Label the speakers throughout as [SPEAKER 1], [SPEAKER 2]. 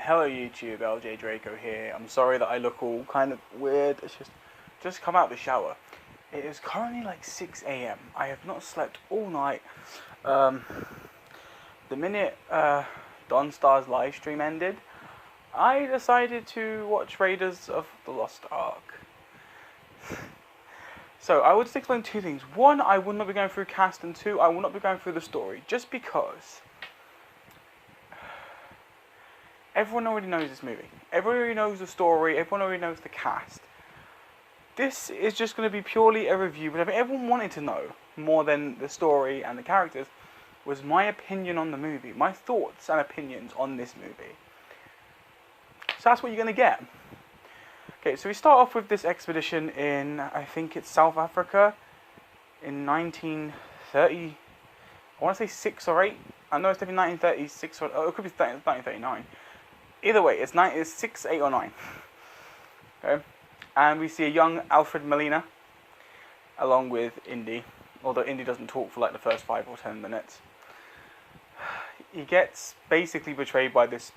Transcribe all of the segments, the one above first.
[SPEAKER 1] Hello YouTube, LJ Draco here. I'm sorry that I look all kind of weird. It's just come out of the shower. It is currently like 6 a.m. I have not slept all night. The minute Dawnstar's live stream ended, I decided to watch Raiders of the Lost Ark. So I would just explain two things. One, I will not be going through cast, and two, I will not be going through the story, just because everyone already knows this movie. Everyone already knows the story. Everyone already knows the cast. This is just going to be purely a review, but I think everyone wanted to know more than the story and the characters was my opinion on the movie, my thoughts and opinions on this movie. So that's what you're going to get. Okay, so we start off with this expedition in, I think it's South Africa, in 1930, I want to say 6 or 8. I know it's definitely 1936, or it could be 1939. Either way, it's 6, 8, or 9. Okay, and we see a young Alfred Molina, along with Indy, although Indy doesn't talk for like the first 5 or 10 minutes. He gets basically betrayed by this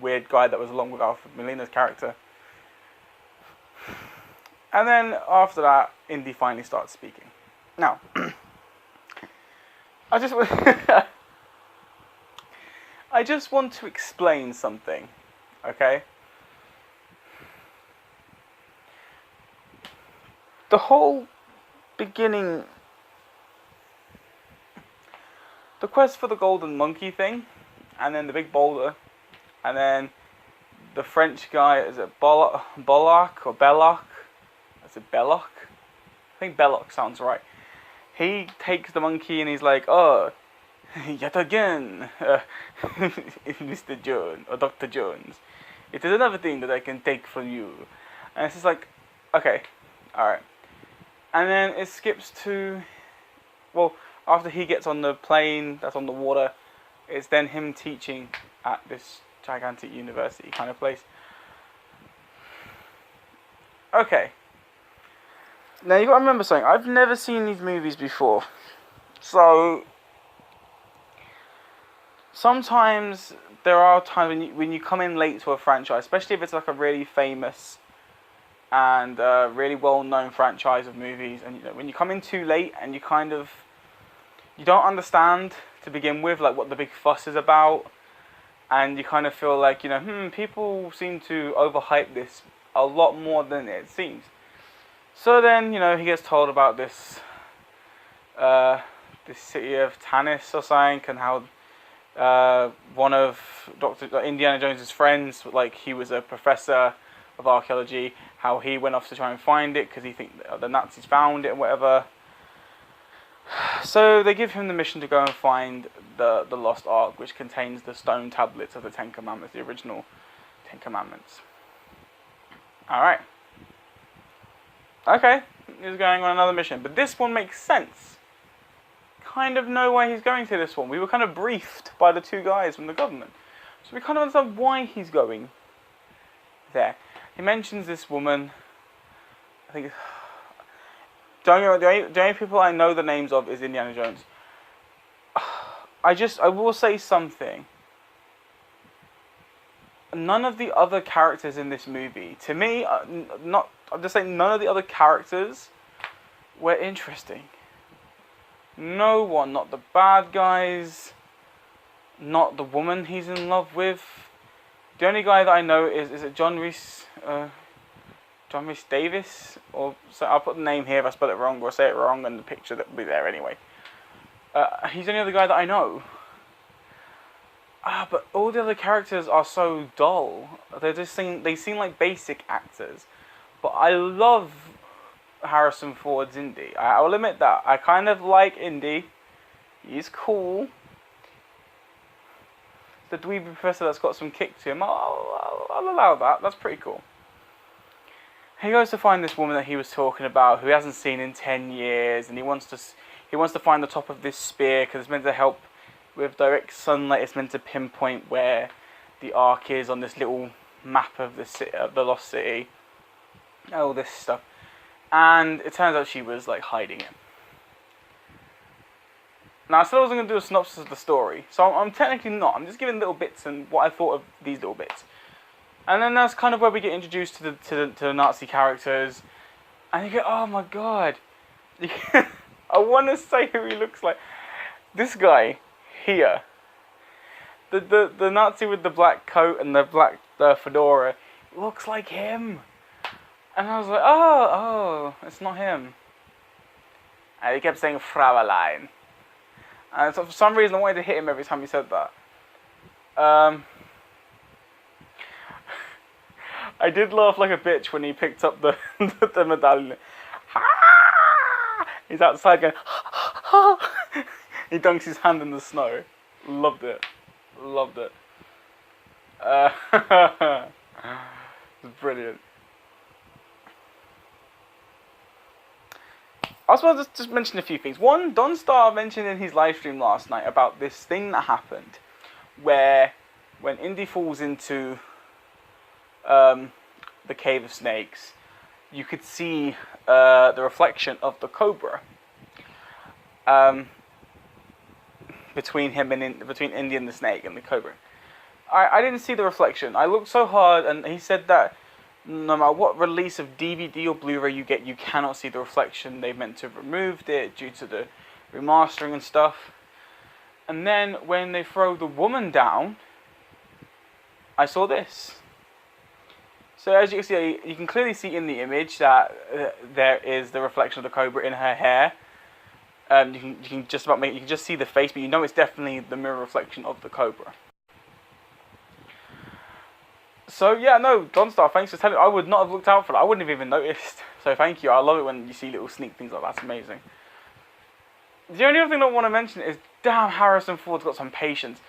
[SPEAKER 1] weird guy that was along with Alfred Molina's character. And then after that, Indy finally starts speaking. Now, I just want to explain something, okay? The whole beginning, the quest for the golden monkey thing, and then the big boulder, and then the French guy, is it Bollock or Belloc? Is it Belloc? I think Belloc sounds right. He takes the monkey and he's like, oh, yet again, Mr. Jones, or Dr. Jones. It is another thing that I can take from you. And it's just like, okay, alright. And then it skips to, well, after he gets on the plane that's on the water, it's then him teaching at this gigantic university kind of place. Okay. Now you gotta remember something, I've never seen these movies before. So sometimes there are times when you come in late to a franchise, especially if it's like a really famous and really well-known franchise of movies, and when you come in too late and you don't understand to begin with like what the big fuss is about, and you kind of feel like, people seem to overhype this a lot more than it seems. So then, he gets told about this city of Tanis or something, and how one of Dr. Indiana Jones's friends, like he was a professor of archaeology, how he went off to try and find it because he thinks the Nazis found it and whatever. So they give him the mission to go and find the Lost Ark, which contains the stone tablets of the Ten Commandments, the original Ten Commandments. Alright. Okay, he's going on another mission, but this one makes sense. Kind of know why he's going to this one. We were kind of briefed by the two guys from the government, so we kind of understand why he's going there. He mentions this woman. I think the only people I know the names of is Indiana Jones. I will say something. None of the other characters in this movie, to me, I'm just saying, none of the other characters were interesting. No one, not the bad guys, not the woman he's in love with. The only guy that I know is it John Rhys Davis? Or so I'll put the name here if I spell it wrong or say it wrong, and the picture that will be there anyway. He's the only other guy that I know. But all the other characters are so dull. They seem like basic actors. But I love Harrison Ford's Indy. I will admit that. I kind of like Indy. He's cool. The dweeby professor that's got some kick to him, I'll allow that. That's pretty cool. He goes to find this woman that he was talking about, who he hasn't seen in 10 years, and he wants to find the top of this spear because it's meant to help with direct sunlight. It's meant to pinpoint where the Ark is on this little map of the city, of the lost city. All this stuff, and it turns out she was like hiding it. Now, I said I wasn't going to do a synopsis of the story, so I'm technically not. I'm just giving little bits and what I thought of these little bits. And then that's kind of where we get introduced to the Nazi characters. And you go, oh my god. I want to say who he looks like. This guy here. The Nazi with the black coat and the black fedora looks like him. And I was like, oh, it's not him. And he kept saying Fraulein. And so for some reason I wanted to hit him every time he said that. I did laugh like a bitch when he picked up the the medallion. He's outside going, he dunks his hand in the snow. Loved it. Loved it. It's brilliant. I was going to just mention a few things. One, Dawnstar mentioned in his live stream last night about this thing that happened where when Indy falls into the Cave of Snakes, you could see the reflection of the Cobra between him and between Indy and the Snake and the Cobra. I didn't see the reflection. I looked so hard, and he said that no matter what release of DVD or Blu-ray you get, you cannot see the reflection. They meant to have removed it due to the remastering and stuff. And then when they throw the woman down, I saw this. So as you can see, you can clearly see in the image that there is the reflection of the Cobra in her hair. You can just about you can just see the face, but you know it's definitely the mirror reflection of the Cobra. So yeah, no, Dawnstar, thanks for telling me. I would not have looked out for that. I wouldn't have even noticed. So thank you. I love it when you see little sneak things like that. That's amazing. The only other thing I want to mention is, damn, Harrison Ford's got some patience.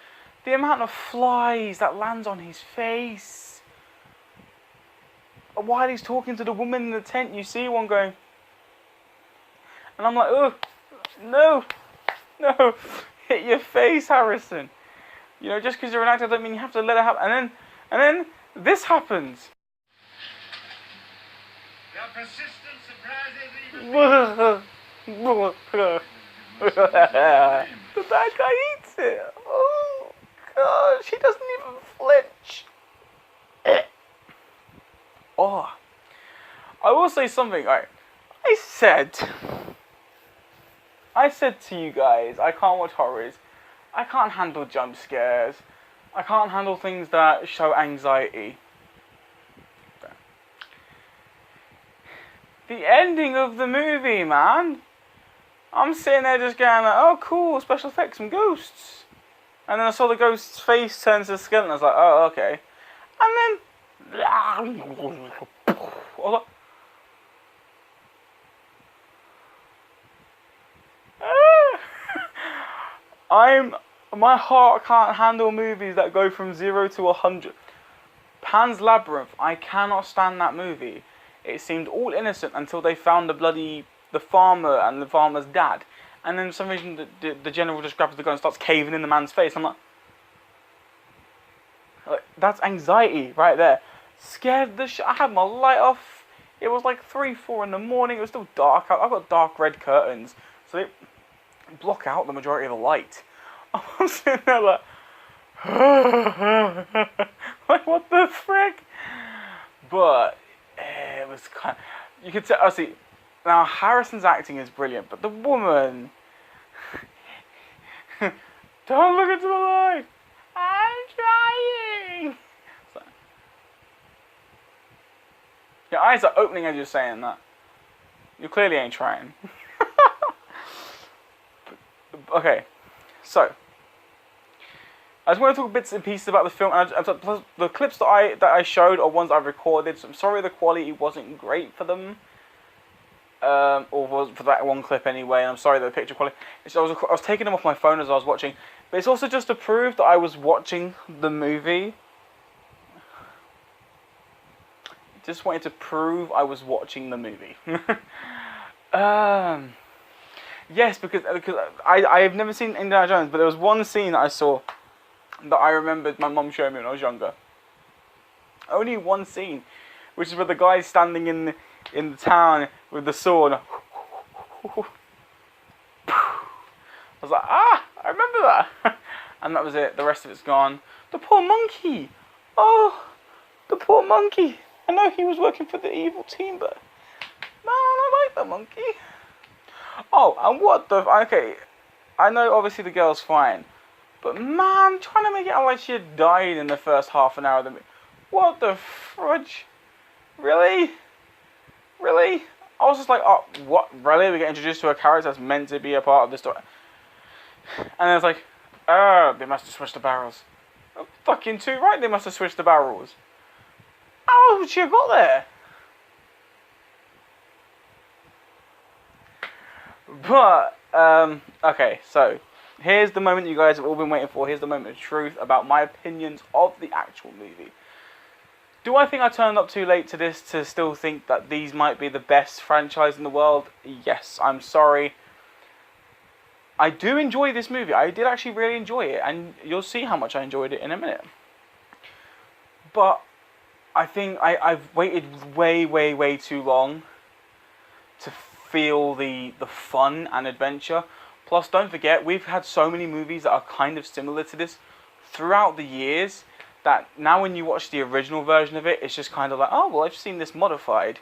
[SPEAKER 1] The amount of flies that lands on his face. While he's talking to the woman in the tent, you see one going. And I'm like, oh, no, hit your face, Harrison. You know, just because you're an actor doesn't mean you have to let it happen. And then this happens.
[SPEAKER 2] Your persistent surprises even
[SPEAKER 1] The bad guy eats it. Oh gosh, he doesn't even flinch. Oh, I will say something. Right, I said to you guys, I can't watch horrors. I can't handle jump scares. I can't handle things that show anxiety. The ending of the movie, man. I'm sitting there just going like, oh cool, special effects, some ghosts. And then I saw the ghost's face turn to a skeleton. I was like, oh, okay. And then I was like, my heart can't handle movies that go from 0 to 100. Pan's Labyrinth, I cannot stand that movie. It seemed all innocent until they found the farmer and the farmer's dad. And then for some reason the general just grabs the gun and starts caving in the man's face. I'm like that's anxiety right there. Scared the shit. I had my light off. It was like 3, 4 in the morning. It was still dark out. I've got dark red curtains, so they block out the majority of the light. I'm sitting there like, like what the frick? But it was kind of, you could tell. See, now Harrison's acting is brilliant, but the woman, don't look into the light. I'm trying. So, your eyes are opening as you're saying that. You clearly ain't trying. Okay, so I just want to talk bits and pieces about the film. And the clips that I showed are ones I've recorded. So I'm sorry the quality wasn't great for them, or was for that one clip anyway. And I'm sorry that the picture quality. I was taking them off my phone as I was watching, but it's also just to prove that I was watching the movie. Just wanted to prove I was watching the movie. Yes, because I have never seen Indiana Jones, but there was one scene that I saw that I remembered my mum showing me when I was younger. Only one scene, which is where the guy's standing in the town with the sword. I was like, ah, I remember that. And that was it. The rest of it's gone. The poor monkey. Oh, the poor monkey. I know he was working for the evil team, but man, I like the monkey. Oh, and what the... Okay, I know obviously the girl's fine, but man, trying to make it out like she had died in the first half an hour of the movie. What the fudge? Really? Really? I was just like, oh, what? Really? We get introduced to a character that's meant to be a part of the story. And then it's like, oh, they must have switched the barrels. Oh, fucking too right, they must have switched the barrels. How would she have got there? But, okay, so, here's the moment you guys have all been waiting for. Here's the moment of truth about my opinions of the actual movie. Do I think I turned up too late to this to still think that these might be the best franchise in the world? Yes, I'm sorry. I do enjoy this movie. I did actually really enjoy it, and you'll see how much I enjoyed it in a minute. But I think I've waited way too long to feel the fun and adventure. Plus, don't forget, we've had so many movies that are kind of similar to this throughout the years that now when you watch the original version of it, it's just kind of like, oh, well, I've seen this modified.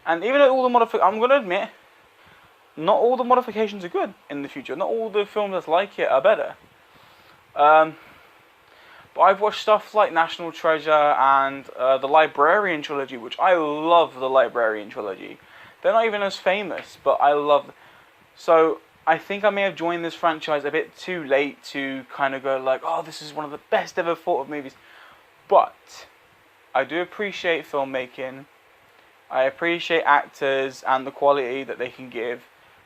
[SPEAKER 1] And even though all the I'm going to admit, not all the modifications are good in the future. Not all the films that's like it are better. But I've watched stuff like National Treasure and the Librarian trilogy, which I love the Librarian trilogy. They're not even as famous, but I love... So, I think I may have joined this franchise a bit too late to kind of go like, oh, this is one of the best ever thought of movies. But I do appreciate filmmaking. I appreciate actors and the quality that they can give.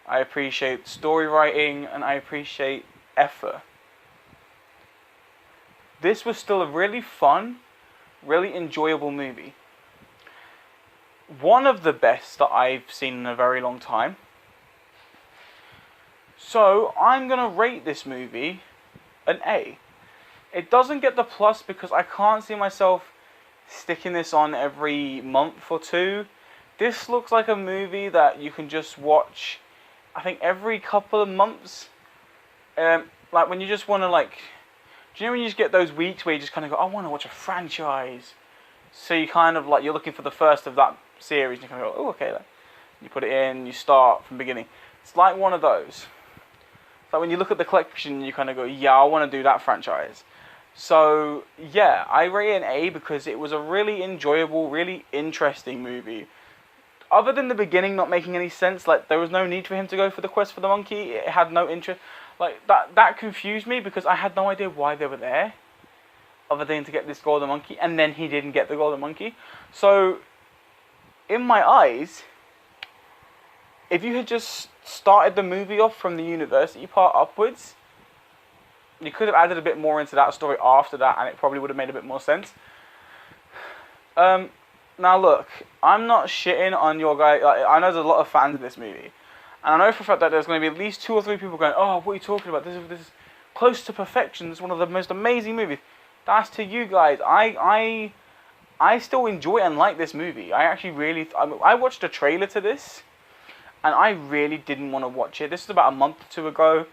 [SPEAKER 1] I appreciate story writing and I appreciate effort. This was still a really fun, really enjoyable movie. One of the best that I've seen in a very long time. So I'm going to rate this movie an A. It doesn't get the plus because I can't see myself sticking this on every month or two. This looks like a movie that you can just watch, I think, every couple of months. Like when you just want to do you know when you just get those weeks where you just kind of go, I want to watch a franchise. So you kind of you're looking for the first of that series and you kind of go, oh, okay. You put it in, you start from the beginning. It's like one of those. Like when you look at the collection, you kind of go, yeah, I want to do that franchise. So, yeah, I rate it an A because it was a really enjoyable, really interesting movie. Other than the beginning not making any sense, there was no need for him to go for the quest for the monkey. It had no interest. That confused me because I had no idea why they were there. Other than to get this golden monkey, and then he didn't get the golden monkey. So, in my eyes, if you had just started the movie off from the university part upwards, you could have added a bit more into that story after that, and it probably would have made a bit more sense. Now look, I'm not shitting on your guy. I know there's a lot of fans of this movie, and I know for a fact that there's going to be at least 2 or 3 people going, "Oh, what are you talking about? This is close to perfection. This is one of the most amazing movies." That's to you guys. I still enjoy and like this movie. I actually really... I watched a trailer to this, and I really didn't want to watch it. This is about a month or 2 ago.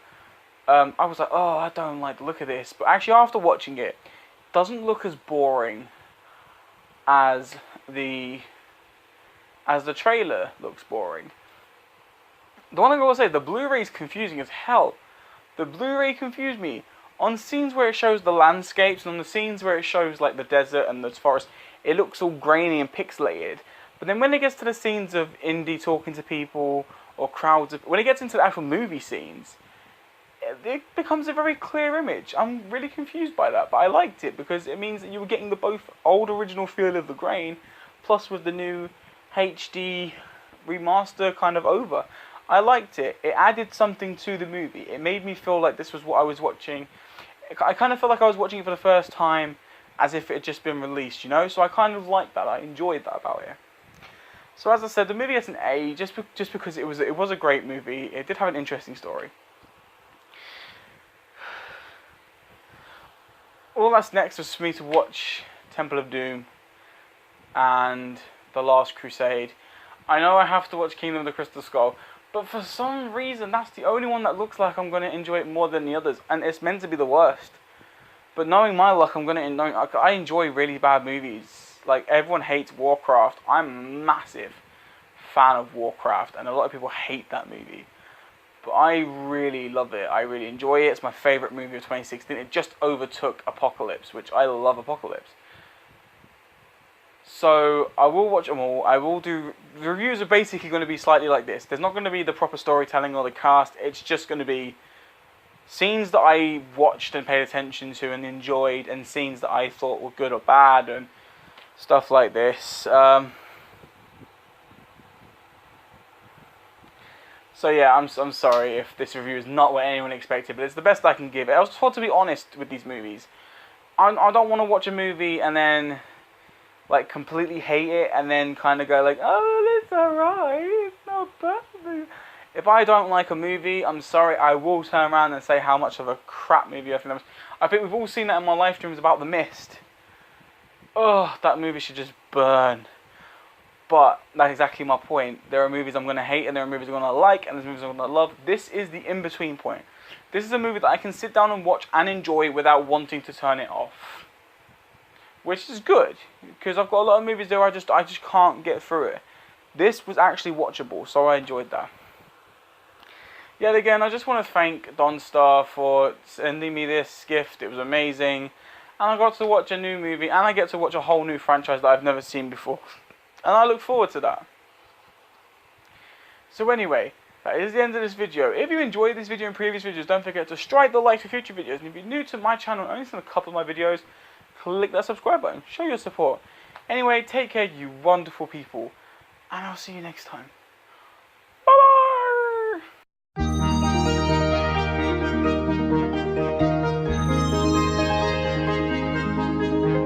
[SPEAKER 1] I was like, oh, I don't like the look of this. But actually, after watching it, it doesn't look as boring as the trailer looks boring. The one thing I will say, the Blu-ray is confusing as hell. The Blu-ray confused me. On scenes where it shows the landscapes, and on the scenes where it shows the desert and the forest, it looks all grainy and pixelated. But then when it gets to the scenes of Indy talking to people, or crowds when it gets into the actual movie scenes, it becomes a very clear image. I'm really confused by that, but I liked it because it means that you were getting the both old original feel of the grain, plus with the new HD remaster kind of over. I liked it. It added something to the movie. It made me feel like this was what I was watching. I kind of felt like I was watching it for the first time as if it had just been released, you know? So I kind of liked that. I enjoyed that about it. So as I said, the movie gets an A just because it was a great movie. It did have an interesting story. All that's next was for me to watch Temple of Doom and The Last Crusade. I know I have to watch Kingdom of the Crystal Skull, But for some reason, that's the only one that looks like I'm going to enjoy it more than the others. And it's meant to be the worst. But knowing my luck, I enjoy really bad movies. Like, everyone hates Warcraft. I'm a massive fan of Warcraft. And a lot of people hate that movie. But I really love it. I really enjoy it. It's my favourite movie of 2016. It just overtook Apocalypse, which I love Apocalypse. So, I will watch them all. I will do... The reviews are basically going to be slightly like this. There's not going to be the proper storytelling or the cast. It's just going to be scenes that I watched and paid attention to and enjoyed, and scenes that I thought were good or bad, and stuff like this. So yeah, I'm sorry if this review is not what anyone expected, but it's the best I can give it. I was told to be honest with these movies. I don't want to watch a movie and then like completely hate it and then kind of go like, oh, it's alright, it's not bad. If I don't like a movie, I'm sorry, I will turn around and say how much of a crap movie I think that was. I think we've all seen that in my live streams about The Mist. Oh, that movie should just burn. But that's exactly my point. There are movies I'm going to hate and there are movies I'm going to like and there's movies I'm going to love. This is the in-between point. This is a movie that I can sit down and watch and enjoy without wanting to turn it off. Which is good, because I've got a lot of movies there I just can't get through it. This was actually watchable, so I enjoyed that. Yet again, I just want to thank Dawnstar for sending me this gift. It was amazing. And I got to watch a new movie, and I get to watch a whole new franchise that I've never seen before. And I look forward to that. So anyway, that is the end of this video. If you enjoyed this video and previous videos, don't forget to strike the like for future videos. And if you're new to my channel and only seen a couple of my videos, click that subscribe button. Show your support. Anyway, take care, you wonderful people. And I'll see you next time.